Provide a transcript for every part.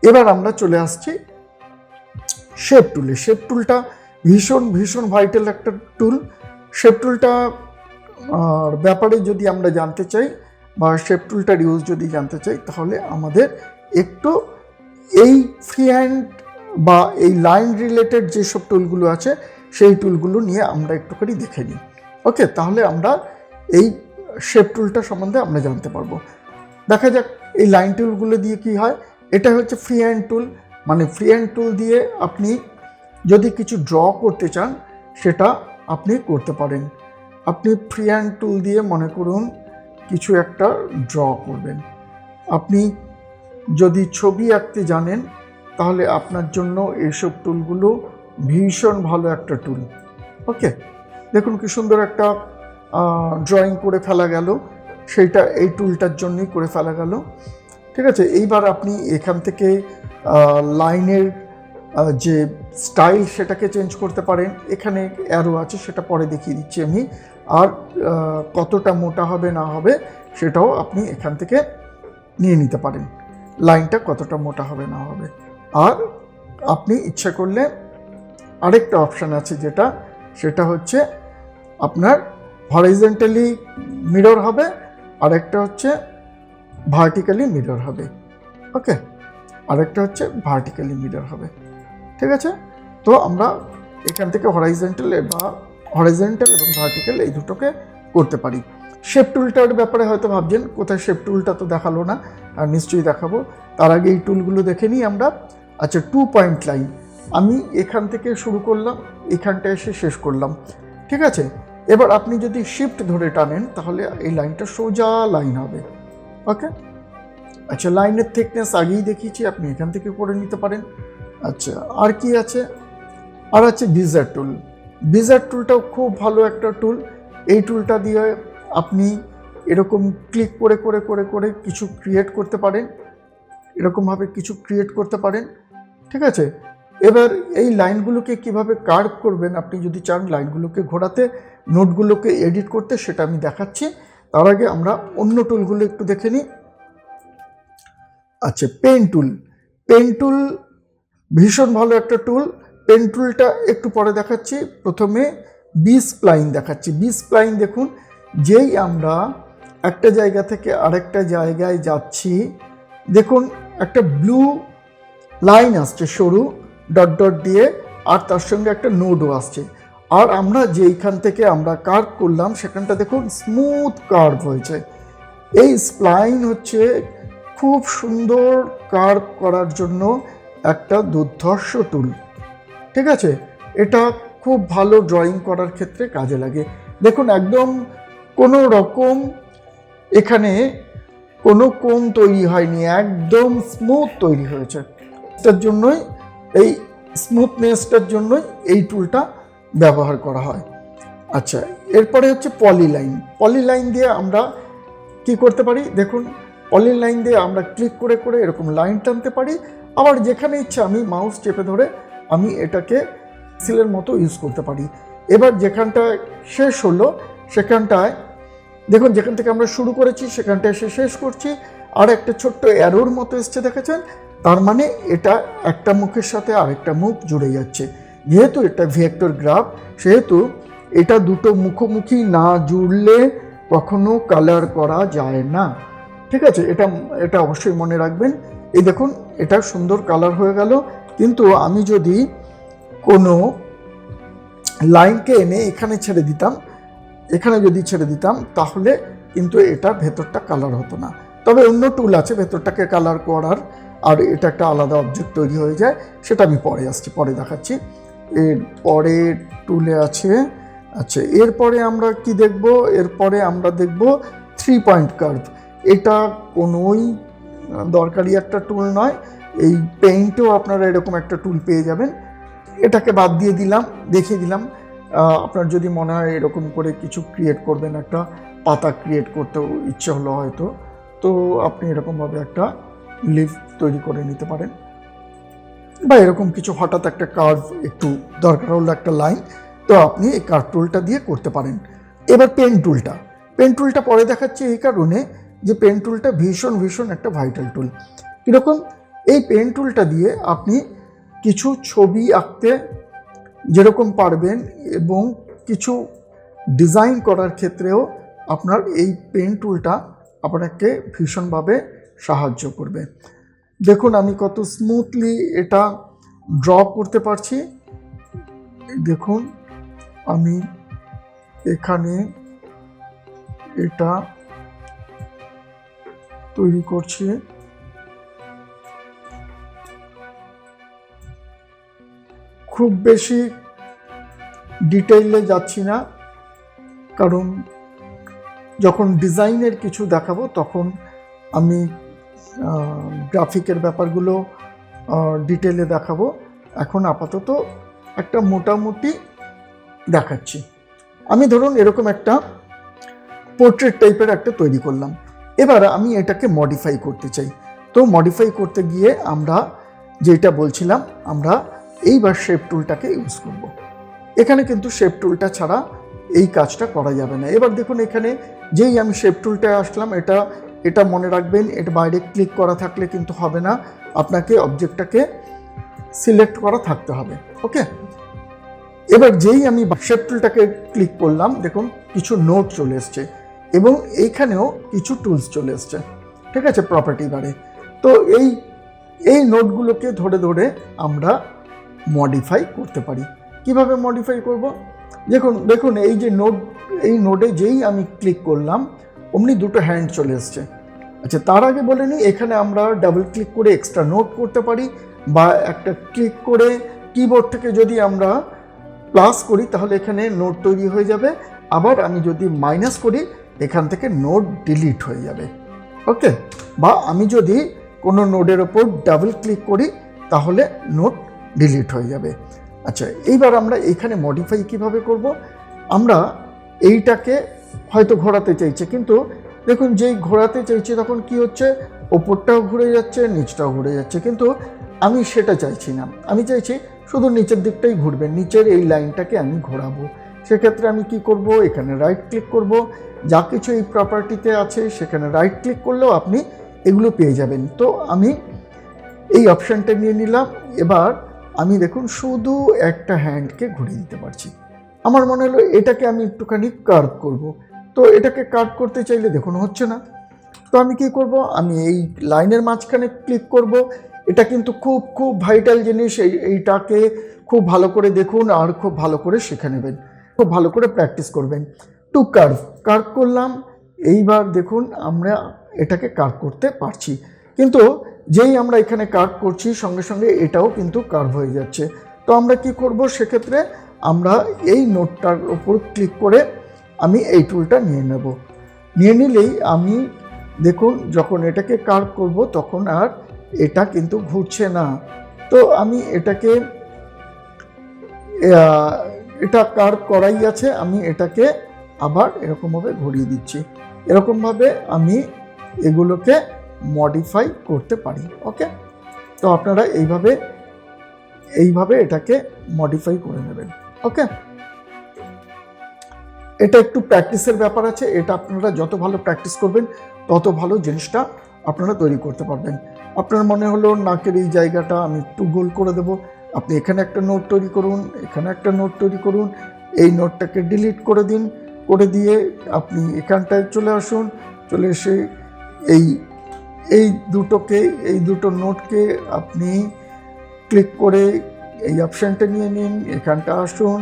এবার আমরা চলে আসছি শেপ টুলে। শেপ টুলটা ভীষণ ভীষণ ভাইটাল একটা টুল। শেপ টুলটা ব্যাপারে যদি আমরা জানতে চাই বা শেপ টুলটার ইউজ যদি জানতে চাই, তাহলে আমাদের একটু এই ফ্রি হ্যান্ড বা এই লাইন রিলেটেড যেসব টুলগুলো আছে সেই টুলগুলো নিয়ে আমরা একটুখানি দেখে নিই। ওকে, তাহলে আমরা এই শেপ টুলটা সম্বন্ধে আমরা জানতে পারবো। দেখা যাক এই লাইন টুলগুলো দিয়ে কি হয়। এটা হচ্ছে ফ্রি হ্যান্ড টুল, মানে ফ্রি হ্যান্ড টুল দিয়ে আপনি যদি কিছু ড্র করতে চান সেটা আপনি করতে পারেন। আপনি ফ্রি হ্যান্ড টুল দিয়ে মনে করুন কিছু একটা ড্র করবেন। আপনি যদি ছবি আঁকতে জানেন তাহলে আপনার জন্য এইসব টুলগুলো ভীষণ ভালো একটা টুল। ওকে, দেখুন কি সুন্দর একটা ড্রয়িং করে ফেলা গেল, সেইটা এই টুলটার জন্যই করে ফেলা গেল। ঠিক আছে, এইবার আপনি এখান থেকে লাইনের যে স্টাইল সেটাকে চেঞ্জ করতে পারেন। এখানে অ্যারো আছে, সেটা পরে দেখিয়ে দিচ্ছি আমি। আর কতটা মোটা হবে না হবে সেটাও আপনি এখান থেকে নিয়ে নিতে পারেন, লাইনটা কতটা মোটা হবে না হবে। আর আপনি ইচ্ছা করলে আরেকটা অপশান আছে সেটা হচ্ছে আপনার হরিজন্টালি মিরর হবে, আরেকটা হচ্ছে ভার্টিক্যালি মিরর হবে। ওকে, আরেকটা হচ্ছে ভার্টিক্যালি মিরর হবে। ঠিক আছে, তো আমরা এখান থেকে হরাইজন্টাল এবং ভার্টিক্যাল এই দুটোকে করতে পারি। শেপ টুলটার ব্যাপারে হয়তো ভাবছেন কোথায় শেপ টুলটা তো দেখালো না, আর নিশ্চয়ই দেখাবো। তার আগে এই টুলগুলো দেখে নিই আমরা। আচ্ছা, 2 পয়েন্ট লাইন আমি এখান থেকে শুরু করলাম, এখানটা এসে শেষ করলাম। ঠিক আছে, এবার আপনি যদি শিফট ধরে টানেন তাহলে এই লাইনটা সোজা লাইন হবে। ওকে, আচ্ছা, লাইনের থিকনেস আগেই দেখিয়েছি, আপনি এখান থেকে করে নিতে পারেন। আচ্ছা, আর কি আছে? আর আছে বিজার টুল। বিজার টুলটাও খুব ভালো একটা টুল। এই টুলটা দিয়ে আপনি এরকম ক্লিক করে করে করে করে কিছু ক্রিয়েট করতে পারেন, এরকমভাবে কিছু ক্রিয়েট করতে পারেন। ঠিক আছে, এবার এই লাইনগুলোকে কিভাবে কার্ভ করবেন, আপনি যদি চান লাইনগুলোকে ঘোরাতে, নোটগুলোকে এডিট করতে, সেটা আমি দেখাচ্ছি। তার আগে আমরা অন্য টুলগুলো একটু দেখে নিই। আচ্ছা, পেন টুল। পেন টুল ভীষণ ভালো একটা টুল। পেন টুলটা একটু পরে দেখাচ্ছি, প্রথমে বি স্প্লাইন দেখাচ্ছি। বি স্প্লাইন দেখুন, যেই আমরা একটা জায়গা থেকে আরেকটা জায়গায় যাচ্ছি, দেখুন একটা ব্লু লাইন আসছে সরু ডট ডট দিয়ে, আর তার সঙ্গে একটা নোডও আসছে। আর আমরা যেইখান থেকে আমরা কার্ভ করলাম সেখানটা দেখুন স্মুথ কার্ভ হয়েছে। এই স্প্লাইন হচ্ছে খুব সুন্দর কার্ভ করার জন্য একটা দুর্ধর্ষ টুল। ঠিক আছে, এটা খুব ভালো ড্রয়িং করার ক্ষেত্রে কাজে লাগে। দেখুন একদম কোনো রকম এখানে কোনো কোণ তৈরি হয়নি, একদম স্মুথ তৈরি হয়েছে। তার জন্যই এই স্মুথনেসটার জন্যই এই টুলটা ব্যবহার করা হয়। আচ্ছা, এরপরে হচ্ছে পলিলাইন। পলিলাইন দিয়ে আমরা কি করতে পারি? দেখুন, পলিলাইন দিয়ে আমরা ক্লিক করে করে এরকম লাইন টানতে পারি। আবার যেখানে ইচ্ছা আমি মাউস চেপে ধরে আমি এটাকে পেন্সিলের মতো ইউজ করতে পারি। এবার যেখানটায় শেষ হলো সেখানটায় দেখুন, যেখান থেকে আমরা শুরু করেছি সেখানটায় এসে শেষ করছি। আর একটা ছোট্ট অ্যারোর মতো এসছে, দেখেছেন? তার মানে এটা একটা মুখের সাথে আরেকটা মুখ জুড়ে যাচ্ছে। যেহেতু এটা ভেক্টর গ্রাফ, সেহেতু এটা দুটো মুখোমুখি না জুড়লে কখনো কালার করা যায় না। ঠিক আছে, এটা অবশ্যই মনে রাখবেন। এই দেখুন, এটা সুন্দর কালার হয়ে গেল। কিন্তু আমি যদি কোনো লাইনকে এনে এখানে ছেড়ে দিতাম, এখানে যদি ছেড়ে দিতাম তাহলে কিন্তু এটা ভেতরটা কালার হতো না। তবে অন্য টুল আছে ভেতরটাকে কালার করার, আর এটা একটা আলাদা অবজেক্ট তৈরি হয়ে যায়, সেটা আমি পরে আসছি, পরে দেখাচ্ছি। এরপরে টুলে আছে, আচ্ছা এরপরে আমরা কি দেখব? এরপরে আমরা দেখব 3 পয়েন্ট কার্ভ। এটা কোনোই দরকারি একটা টুল নয়। এই পেইন্টেও আপনারা এরকম একটা টুল পেয়ে যাবেন। এটাকে বাদ দিয়ে দিলাম, দেখিয়ে দিলাম। আপনার যদি মনে হয় এরকম করে কিছু ক্রিয়েট করবেন, একটা পাতা ক্রিয়েট করতেও ইচ্ছে হলো হয়তো, তো আপনি এরকমভাবে একটা লিফ তৈরি করে নিতে পারেন, বা এরকম কিছু হঠাৎ একটা কার্ভ একটু দরকার হলো, একটা লাইন, তো আপনি এই কার্ভ টুলটা দিয়ে করতে পারেন। এবার পেন টুলটা পরে দেখাচ্ছি এই কারণে যে পেন টুলটা ভীষণ ভীষণ একটা ভাইটাল টুল। কীরকম? এই পেন টুলটা দিয়ে আপনি কিছু ছবি আঁকতে যেরকম পারবেন এবং কিছু ডিজাইন করার ক্ষেত্রেও আপনার এই পেন টুলটা আপনাকে ভীষণভাবে সাহায্য করবে। দেখুন আমি কত স্মুথলি এটা ড্র করতে পারছি। দেখুন আমি এখানে এটা তৈরি করছি। খুব বেশি ডিটেইলে যাচ্ছি না, কারণ যখন ডিজাইনের কিছু দেখাবো তখন আমি গ্রাফিকের ব্যাপারগুলো ডিটেইলে দেখাবো। এখন আপাতত একটা মোটামুটি দেখাচ্ছি। আমি ধরুন এরকম একটা পোর্ট্রেট টাইপের একটা তৈরি করলাম। এবার আমি এটাকে মডিফাই করতে চাই। তো মডিফাই করতে গিয়ে আমরা যেটা বলছিলাম, আমরা এইবার শেপ টুলটাকে ইউজ করব। এখানে কিন্তু শেপ টুলটা ছাড়া এই কাজটা করা যাবে না। এবার দেখুন এখানে যেই আমি শেপ টুলটায় আসলাম, এটা মনে রাখবেন, এটা বাইরে ক্লিক করা থাকলে কিন্তু হবে না, আপনাকে অবজেক্টটাকে সিলেক্ট করা থাকতে হবে। ওকে, এবার যেই আমি শেপ টুলটাকে ক্লিক করলাম, দেখুন কিছু নোট চলে এসছে এবং এইখানেও কিছু টুলস চলে এসছে। ঠিক আছে, প্রপার্টি বারে। তো এই নোটগুলোকে ধরে ধরে আমরা মডিফাই করতে পারি। কিভাবে মডিফাই করব? দেখুন এই নোটে যেই আমি ক্লিক করলাম অমনি দুটো হ্যান্ড চলে এসছে। আচ্ছা, তার আগে বলে নিই, এখানে আমরা ডাবল ক্লিক করে এক্সট্রা নোট করতে পারি, বা একটা ক্লিক করে কিবোর্ড থেকে যদি আমরা প্লাস করি তাহলে এখানে নোট তৈরি হয়ে যাবে। আবার আমি যদি মাইনাস করি এখান থেকে নোট ডিলিট হয়ে যাবে। ওকে, বা আমি যদি কোনো নোটের ওপর ডাবল ক্লিক করি তাহলে নোট ডিলিট হয়ে যাবে। আচ্ছা, এইবার আমরা এখানে মডিফাই কিভাবে করব? আমরা এইটাকে হয়তো ঘোরাতে চাইছে, কিন্তু দেখুন যেই ঘোরাতে চাইছে তখন কি হচ্ছে, ওপরটাও ঘুরে যাচ্ছে, নিচটাও ঘুরে যাচ্ছে, কিন্তু আমি সেটা চাইছি না। আমি চাইছি শুধু নিচের দিকটাই ঘুরবে, নিচের এই লাইনটাকে আমি ঘোরাবো। সেক্ষেত্রে আমি কি করব? এখানে রাইট ক্লিক করব, যা কিছু এই প্রপার্টিতে আছে সেখানে রাইট ক্লিক করলেও আপনি এগুলো পেয়ে যাবেন। তো আমি এই অপশানটা নিয়ে নিলাম। এবার আমি দেখুন শুধু একটা হ্যান্ডকে ঘুরিয়ে দিতে পারছি। আমার মনে হলো এটাকে আমি একটুখানি কার্ভ করব। তো এটাকে কার্ভ করতে চাইলে দেখুন হচ্ছে না। তো আমি কি করব? আমি এই লাইনের মাঝখানে ক্লিক করব। এটা কিন্তু খুব খুব ভাইটাল জিনিস। এইটাকে খুব ভালো করে দেখুন আর খুব ভালো করে শিখে নেবেন, খুব ভালো করে প্র্যাকটিস করবেন। টু কার্ভ করলাম। এইবার দেখুন আমরা এটাকে কার্ভ করতে পারছি, কিন্তু যেই আমরা এখানে কার্ভ করছি সঙ্গে সঙ্গে এটাও কিন্তু কার্ভ হয়ে যাচ্ছে। তো আমরা কি করব? সেক্ষেত্রে আমরা এই নোটটার উপর ক্লিক করে আমি এই টুলটা নিয়ে নেব। নিয়ে নিলেই আমি দেখুন যখন এটাকে কার্ভ করব তখন আর এটা কিন্তু ঘুরছে না। তো আমি এটাকে এটা কার্ভ করাই আছে, আমি এটাকে আবার এরকমভাবে ঘুরিয়ে দিচ্ছি। এরকমভাবে আমি এগুলোকে মডিফাই করতে পারি। ওকে, তো আপনারা এইভাবে এটাকে মডিফাই করে নেবেন। ওকে, এটা একটু প্র্যাকটিসের ব্যাপার আছে। এটা আপনারা যত ভালো প্র্যাকটিস করবেন তত ভালো জিনিসটা আপনারা তৈরি করতে পারবেন। আপনার মনে হলো নাকের এই জায়গাটা আমি একটু গোল করে দেব, আপনি এখানে একটা নোট তৈরি করুন, এখানে একটা নোট তৈরি করুন, এই নোটটাকে ডিলিট করে দিন, করে দিয়ে আপনি এখানটায় চলে আসুন, চলে এসে এই দুটো নোটকে আপনি ক্লিক করে এই অপশানটা নিয়ে নিন, এখানটা আসুন,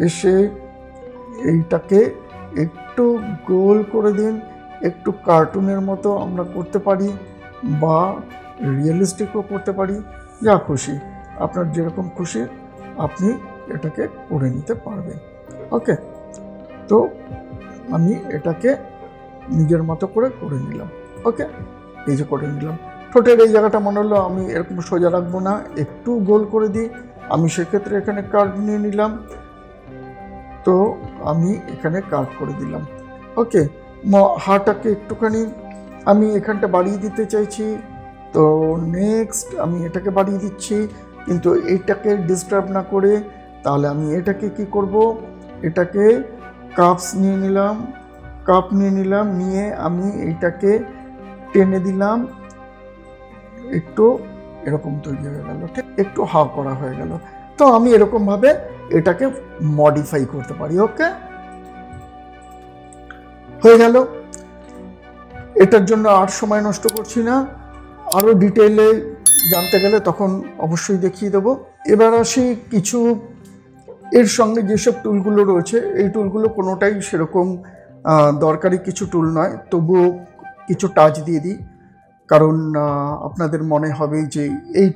এসে এইটাকে একটু গোল করে দিন। একটু কার্টুনের মতো আমরা করতে পারি বা রিয়েলিস্টিকও করতে পারি, যা খুশি, আপনার যেরকম খুশি আপনি এটাকে করে নিতে পারবেন। ওকে, তো আমি এটাকে নিজের মতো করে নিলাম। ওকে, এই যে করে নিলাম। ঠোঁটের এই জায়গাটা মনে হলো আমি এরকম সোজা রাখবো না, একটু গোল করে দিই, আমি সেক্ষেত্রে এখানে কার্ভ নিয়ে নিলাম। তো আমি এখানে কার্ভ করে দিলাম। ওকে, হাটাকে একটুখানি আমি এখানটা বাড়িয়ে দিতে চাইছি, তো নেক্সট আমি এটাকে বাড়িয়ে দিচ্ছি, কিন্তু এটাকে ডিস্টার্ব না করে তাহলে আমি এটাকে কি করব? এটাকে কাপ নিয়ে নিলাম, নিয়ে আমি এইটাকে টেনে দিলাম, একটু এরকম তৈরি হয়ে গেল, ঠিক একটু হাফ করা হয়ে গেল। তো আমি এরকমভাবে এটাকে মডিফাই করতে পারি। ওকে, হয়ে গেল। এটার জন্য আর সময় নষ্ট করছি না, আরও ডিটেইলে জানতে গেলে তখন অবশ্যই দেখিয়ে দেবো। এবার আসি কিছু এর সঙ্গে যেসব টুলগুলো রয়েছে, এই টুলগুলো কোনোটাই সেরকম দরকারি কিছু টুল নয়, তবুও কিছু টাচ দিয়ে দিই, কারণ আপনাদের মনে হবে যে এই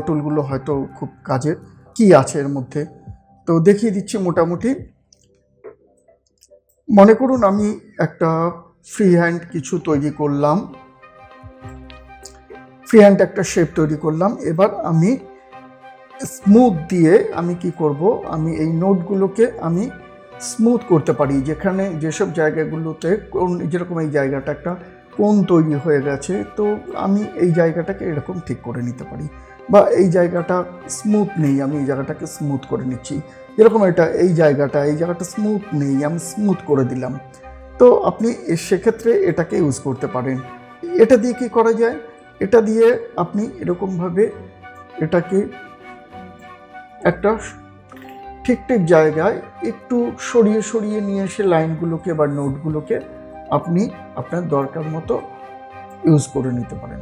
টুলগুলো হয়তো খুব কাজের, কি আছে এর মধ্যে। তো দেখিয়ে দিচ্ছি মোটামুটি। মনে করুন আমি একটা ফ্রি হ্যান্ড কিছু তৈরি করলাম, ফ্রি হ্যান্ড একটা শেপ তৈরি করলাম। এবার আমি স্মুথ দিয়ে আমি কি করব, আমি এই নোটগুলোকে আমি স্মুথ করতে পারি, যেখানে যেসব জায়গাগুলোতে যেরকম এই জায়গাটা একটা কোণ তৈরি হয়ে গেছে, তো আমি এই জায়গাটাকে এরকম ঠিক করে নিতে পারি, বা এই জায়গাটা স্মুথ নেই, আমি এই জায়গাটাকে স্মুথ করে নিচ্ছি। যেরকম এই জায়গাটা স্মুথ নেই, আমি স্মুথ করে দিলাম। তো আপনি সেক্ষেত্রে এটাকে ইউজ করতে পারেন। এটা দিয়ে কি করা যায়, এটা দিয়ে আপনি এরকমভাবে এটাকে একটা ঠিক ঠিক জায়গায় একটু সরিয়ে সরিয়ে নিয়ে এসে লাইনগুলোকে বা নোটগুলোকে আপনি আপনার দরকার মতো ইউজ করে নিতে পারেন।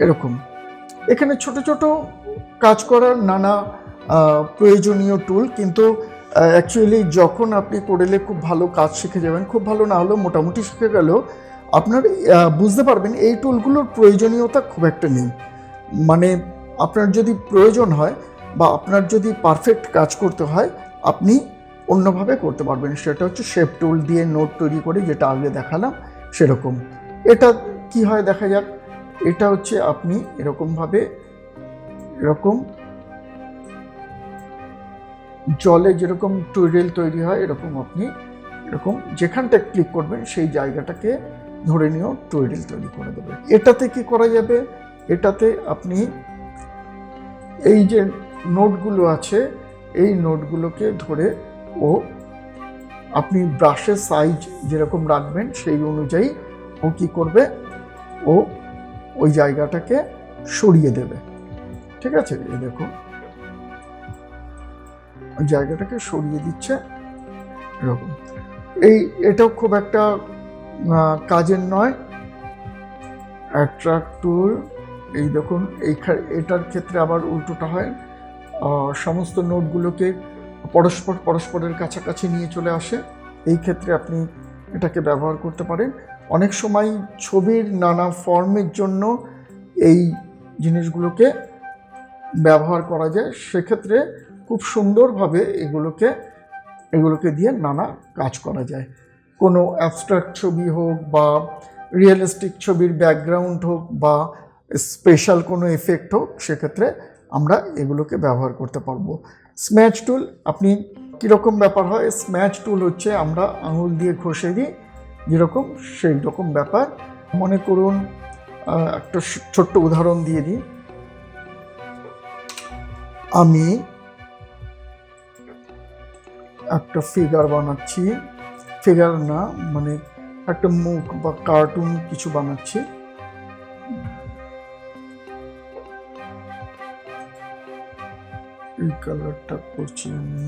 এরকম এখানে ছোট ছোট কাজ করার নানা প্রয়োজনীয় টুল, কিন্তু অ্যাকচুয়ালি যখন আপনি করলে খুব ভালো কাজ শিখে যাবেন, খুব ভালো না হলেও মোটামুটি শিখে গেলেও আপনার বুঝতে পারবেন এই টুলগুলোর প্রয়োজনীয়তা খুব একটা নেই। মানে আপনার যদি প্রয়োজন হয় বা আপনার যদি পারফেক্ট কাজ করতে হয়, আপনি অন্যভাবে করতে পারবেন। সেটা হচ্ছে শেপ টুল দিয়ে নোট তৈরি করে, যেটা আগে দেখালাম সেরকম। এটা কি হয় দেখা যাক। এটা হচ্ছে আপনি এরকমভাবে এরকম জলে যেরকম টিউটোরিয়াল তৈরি হয়, এরকম আপনি এরকম যেখানটা ক্লিক করবেন সেই জায়গাটাকে ধরে নিয়েও টিউটোরিয়াল তৈরি করে দেবে। এটাতে কি করা যাবে, এটাতে আপনি এই যে নোটগুলো আছে, এই নোটগুলোকে ধরে আপনি ব্রাশের সাইজ যেরকম রাখবেন সেই অনুযায়ী ও কি করবে, ওই জায়গাটাকে সরিয়ে দেবে। ঠিক আছে, এই দেখো ওই জায়গাটাকে সরিয়ে দিচ্ছে এরকম। এটাও খুব একটা কাজের নয়। অ্যাট্রাক্ট টুল, এই দেখুন এটার ক্ষেত্রে আবার উল্টোটা হয়, সমস্ত নোটগুলোকে পরস্পরের কাছাকাছি নিয়ে চলে আসে। এই ক্ষেত্রে আপনি এটাকে ব্যবহার করতে পারেন। অনেক সময় ছবির নানা ফর্মের জন্য এই জিনিসগুলোকে ব্যবহার করা যায়, সেক্ষেত্রে খুব সুন্দরভাবে এগুলোকে দিয়ে নানা কাজ করা যায়। কোনো অ্যাবস্ট্রাক্ট ছবি হোক বা রিয়েলিস্টিক ছবির ব্যাকগ্রাউন্ড হোক বা স্পেশাল কোনো এফেক্ট হোক, সেক্ষেত্রে আমরা এগুলোকে ব্যবহার করতে পারবো। স্ম্যাচ টুল, আপনি কীরকম ব্যাপার হয়, স্ম্যাচ টুল হচ্ছে আমরা আঙুল দিয়ে ঘষে দিই যেরকম, সেই রকম ব্যাপার। মনে করুন একটা ছোট্ট উদাহরণ দিয়ে দিই, আমি একটা ফিগার বানাচ্ছি, ফিগার না মানে একটা মুখ বা কার্টুন কিছু বানাচ্ছি। এই কালারটা করছি আমি,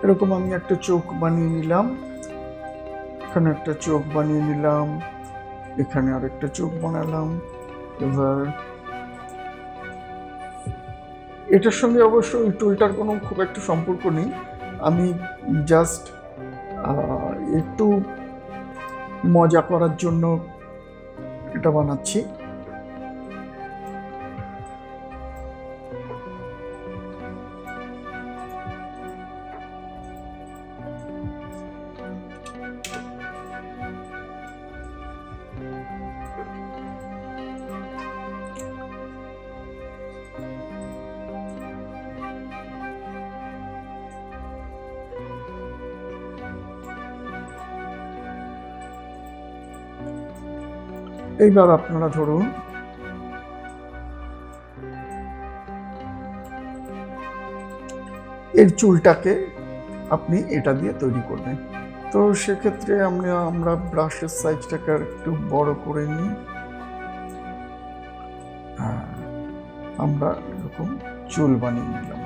এরকম আমি একটা চোখ বানিয়ে নিলাম, এখানে একটা চোখ বানিয়ে নিলাম, এখানে আরেকটা চোখ বানালাম। এবার এটার সঙ্গে অবশ্য ওই টুলটার কোনো খুব একটা সম্পর্ক নেই, আমি জাস্ট একটু মজা করার জন্য এটা বানাচ্ছি। এইবার আপনারা ধরুন এর চুলটাকে আপনি এটা দিয়ে তৈরি করবেন। তো সেক্ষেত্রে আমরা ব্রাশের সাইজটাকে একটু বড় করে নিই। আমরা এরকম চুল বানিয়ে নিলাম।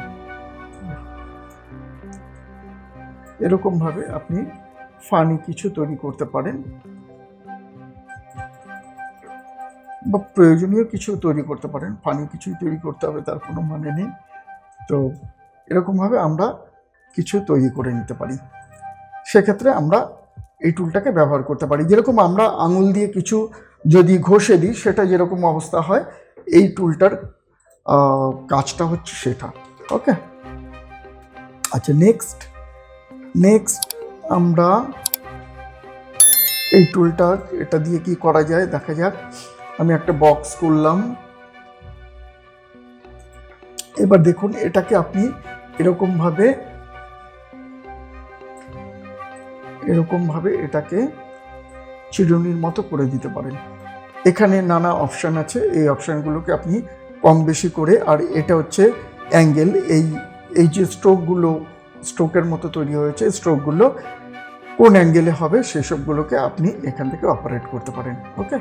এরকম ভাবে আপনি ফানি কিছু তৈরি করতে পারেন বা প্রয়োজনীয় কিছু তৈরি করতে পারেন। ফানি কিছুই তৈরি করতে হবে তার কোনো মানে নেই। তো এরকমভাবে আমরা কিছু তৈরি করে নিতে পারি। সেক্ষেত্রে আমরা এই টুলটাকে ব্যবহার করতে পারি। যেরকম আমরা আঙুল দিয়ে কিছু যদি ঘষে দিই সেটা যেরকম অবস্থা হয়, এই টুলটার কাজটা হচ্ছে সেটা। ওকে, আচ্ছা, নেক্সট আমরা এই টুলটা এটা দিয়ে কি করা যায় দেখা যাক। আমি একটা বক্স করলাম। এবার দেখুন এটাকে আপনি এরকমভাবে এটাকে চিরুনির মতো করে দিতে পারেন। এখানে নানা অপশান আছে, এই অপশানগুলোকে আপনি কম বেশি করে, আর এটা হচ্ছে অ্যাঙ্গেল, এই যে স্ট্রোকের মতো তৈরি হয়েছে, স্ট্রোকগুলো কোন অ্যাঙ্গেলে হবে সেসবগুলোকে আপনি এখান থেকে অপারেট করতে পারেন। ওকে।